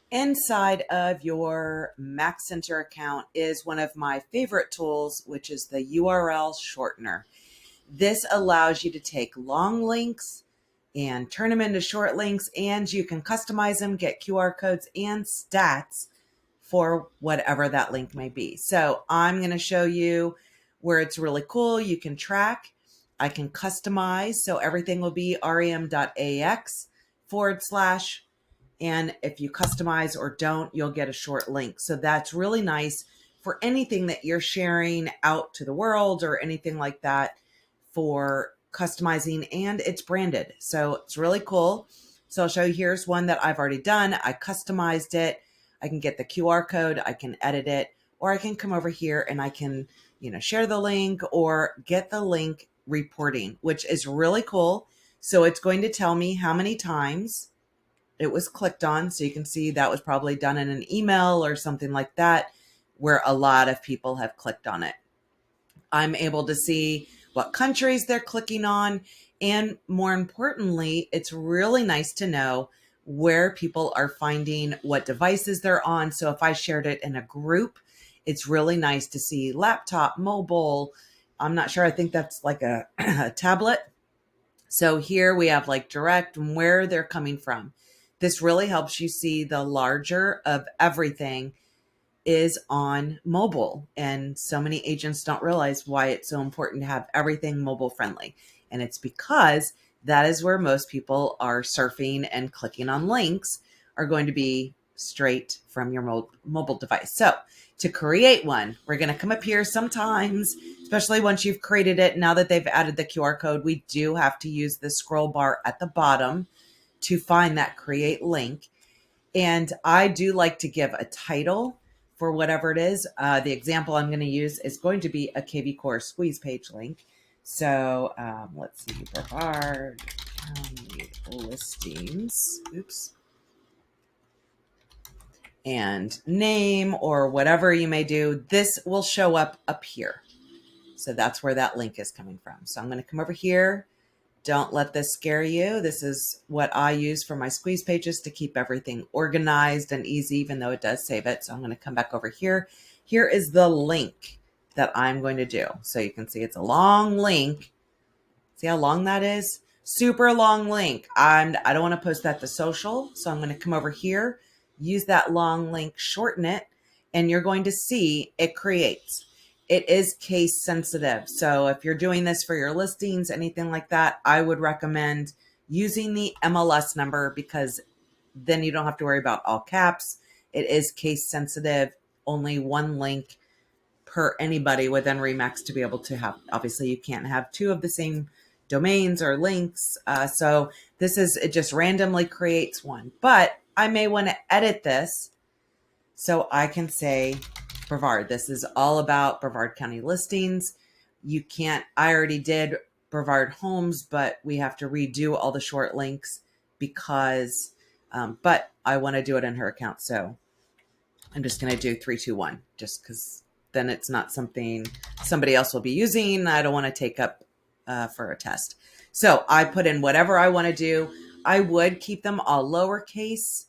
Inside of your MAXCENTER account is one of my favorite tools, which is the URL Shortener. This allows you to take long links and turn them into short links, and you can customize them, get QR codes and stats for whatever that link may be. So I'm going to show you where it's really cool. You can track. I can customize. So everything will be rem.ax / and if you customize or don't, you'll get a short link. So that's really nice for anything that you're sharing out to the world or anything like that for customizing, and it's branded. So it's really cool. So I'll show you, here's one that I've already done. I customized it. I can get the QR code, I can edit it, or I can come over here and I can, share the link or get the link reporting, which is really cool. So it's going to tell me how many times it was clicked on. So you can see that was probably done in an email or something like that, where a lot of people have clicked on it. I'm able to see what countries they're clicking on. And more importantly, it's really nice to know where people are finding what devices they're on. So if I shared it in a group, it's really nice to see laptop, mobile. I'm not sure. I think that's like a tablet. So here we have like direct and where they're coming from. This really helps you see the larger of everything is on mobile. And so many agents don't realize why it's so important to have everything mobile friendly. And it's because that is where most people are surfing and clicking on links are going to be straight from your mobile device. So to create one, we're going to come up here sometimes, especially once you've created it. Now that they've added the QR code, we do have to use the scroll bar at the bottom to find that create link. And I do like to give a title for whatever it is. The example I'm going to use is going to be a kvCORE squeeze page link. So let's see, Brevard County listings. Oops. And name or whatever you may do, this will show up here. So that's where that link is coming from. So I'm going to come over here. Don't let this scare you. This is what I use for my squeeze pages to keep everything organized and easy, even though it does save it. So I'm going to come back over here. Here is the link that I'm going to do. So you can see it's a long link. See how long that is? Super long link. I don't want to post that to social. So I'm going to come over here, use that long link, shorten it, and you're going to see it creates. It is case sensitive. So if you're doing this for your listings, anything like that, I would recommend using the MLS number, because then you don't have to worry about all caps. It is case sensitive, only one link per anybody within REMAX to be able to have. Obviously, you can't have two of the same domains or links. So it just randomly creates one. But I may want to edit this so I can say Brevard. This is all about Brevard County listings. I already did Brevard homes, but we have to redo all the short links because, but I want to do it in her account. So I'm just going to do 321 just because then it's not something somebody else will be using. I don't want to take up for a test. So I put in whatever I want to do. I would keep them all lowercase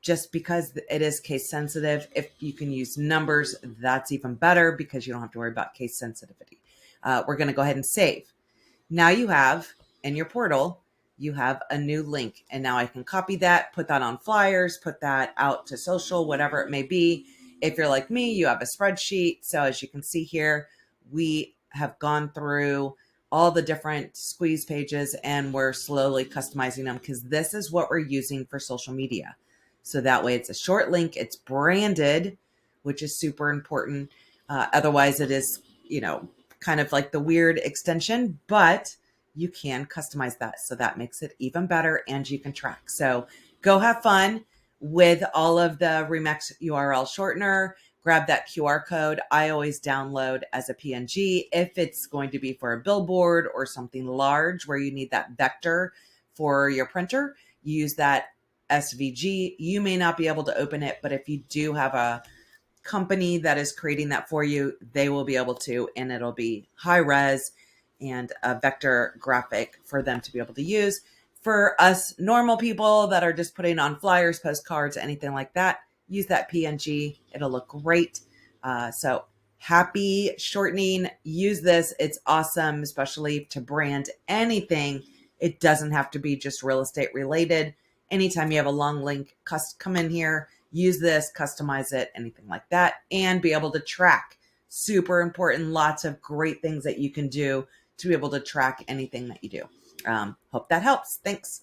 just because it is case sensitive. If you can use numbers, that's even better because you don't have to worry about case sensitivity. We're going to go ahead and save. Now you have in your portal, you have a new link. And now I can copy that, put that on flyers, put that out to social, whatever it may be. If you're like me, you have a spreadsheet. So as you can see here, we have gone through all the different squeeze pages and we're slowly customizing them because this is what we're using for social media. So that way it's a short link, it's branded, which is super important. Otherwise it is, kind of like the weird extension, but you can customize that. So that makes it even better and you can track. So go have fun with all of the REMAX URL shortener. Grab that QR code. I always download as a PNG. If it's going to be for a billboard or something large where you need that vector for your printer, you use that SVG. You may not be able to open it, but if you do have a company that is creating that for you, they will be able to, and it'll be high res and a vector graphic for them to be able to use. For us normal people that are just putting on flyers, postcards, anything like that, use that PNG. It'll look great. So happy shortening. Use this. It's awesome, especially to brand anything. It doesn't have to be just real estate related. Anytime you have a long link, come in here, use this, customize it, anything like that, and be able to track. Super important. Lots of great things that you can do to be able to track anything that you do. Hope that helps. Thanks.